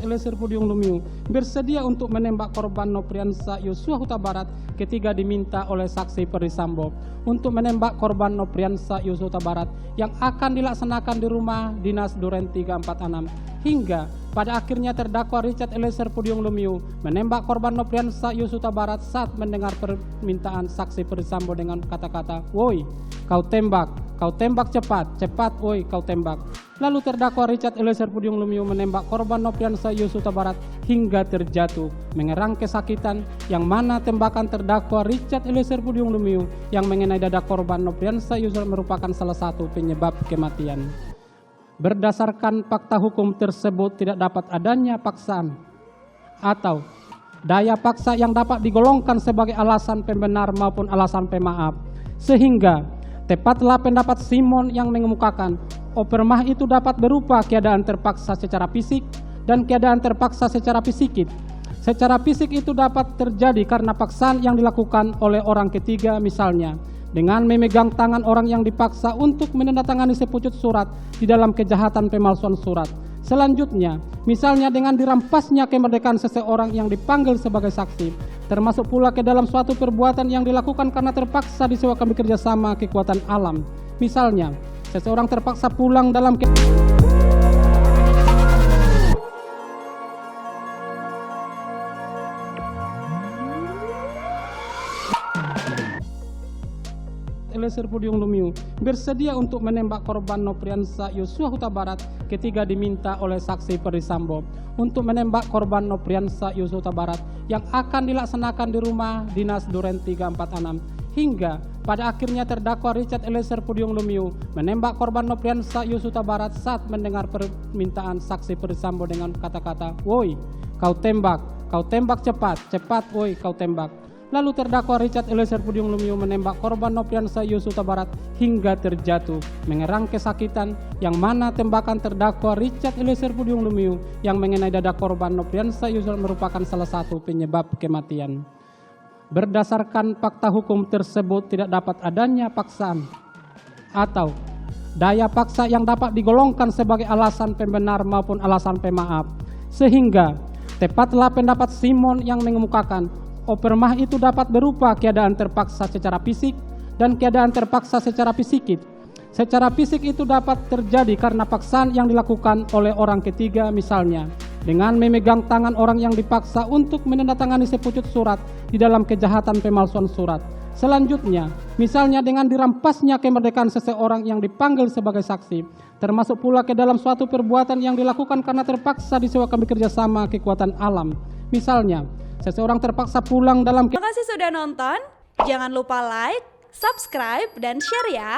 Eliezer Pudium Lumiu bersedia untuk menembak korban Nofriansah Yosua Huta Barat ketika diminta oleh saksi Perdisambo untuk menembak korban Nofriansah Yosua Huta Barat yang akan dilaksanakan di rumah dinas Duren 346 hingga pada akhirnya terdakwa Richard Eliezer Pudium Lumiu menembak korban Nofriansah Yosua Huta Barat saat mendengar permintaan saksi Perdisambo dengan kata-kata, "Woi, kau tembak cepat, cepat, woi, kau tembak." Lalu terdakwa Richard Eliezer Pudium Lumiu menembak korban Nofriansah Yosua Huta Barat hingga terjatuh, mengerang kesakitan, yang mana tembakan terdakwa Richard Eliezer Pudium Lumiu yang mengenai dada korban Nofriansah Yosua merupakan salah satu penyebab kematian. Berdasarkan fakta hukum tersebut tidak dapat adanya paksaan atau daya paksa yang dapat digolongkan sebagai alasan pembenar maupun alasan pemaaf, sehingga tepatlah pendapat Simon yang mengemukakan opermah itu dapat berupa keadaan terpaksa secara fisik dan keadaan terpaksa secara psikis. Secara fisik itu dapat terjadi karena paksaan yang dilakukan oleh orang ketiga, misalnya dengan memegang tangan orang yang dipaksa untuk menandatangani sepucuk surat di dalam kejahatan pemalsuan surat. Selanjutnya, misalnya dengan dirampasnya kemerdekaan seseorang yang dipanggil sebagai saksi, termasuk pula ke dalam suatu perbuatan yang dilakukan karena terpaksa disewakan bekerja sama kekuatan alam. Misalnya, seseorang terpaksa pulang dalam Eliezer Pudium Lumiu bersedia untuk menembak korban Nofriansah Yosua Huta Barat ketika diminta oleh saksi Perdisambo untuk menembak korban Nofriansah Yosua Huta Barat yang akan dilaksanakan di rumah dinas Duren 346 hingga pada akhirnya terdakwa Richard Eliezer Pudium Lumiu menembak korban Nofriansah Yosua Huta Barat saat mendengar permintaan saksi Perdisambo dengan kata-kata, "Woi, kau tembak cepat, cepat, woi, kau tembak." Lalu terdakwa Richard Eliezer Pudium Lumiu menembak korban Nofriansah Yosua Huta Barat hingga terjatuh, mengerang kesakitan, yang mana tembakan terdakwa Richard Eliezer Pudium Lumiu yang mengenai dada korban Nofriansah Yosua merupakan salah satu penyebab kematian. Berdasarkan fakta hukum tersebut tidak dapat adanya paksaan atau daya paksa yang dapat digolongkan sebagai alasan pembenar maupun alasan pemaaf, sehingga tepatlah pendapat Simon yang mengemukakan opermah itu dapat berupa keadaan terpaksa secara fisik dan keadaan terpaksa secara psikis. Secara fisik itu dapat terjadi karena paksaan yang dilakukan oleh orang ketiga, misalnya dengan memegang tangan orang yang dipaksa untuk menandatangani sepucuk surat di dalam kejahatan pemalsuan surat. Selanjutnya, misalnya dengan dirampasnya kemerdekaan seseorang yang dipanggil sebagai saksi, termasuk pula ke dalam suatu perbuatan yang dilakukan karena terpaksa disewakan bekerja sama kekuatan alam. Misalnya, seseorang terpaksa pulang dalam... Terima kasih sudah nonton. Jangan lupa like, subscribe, dan share ya.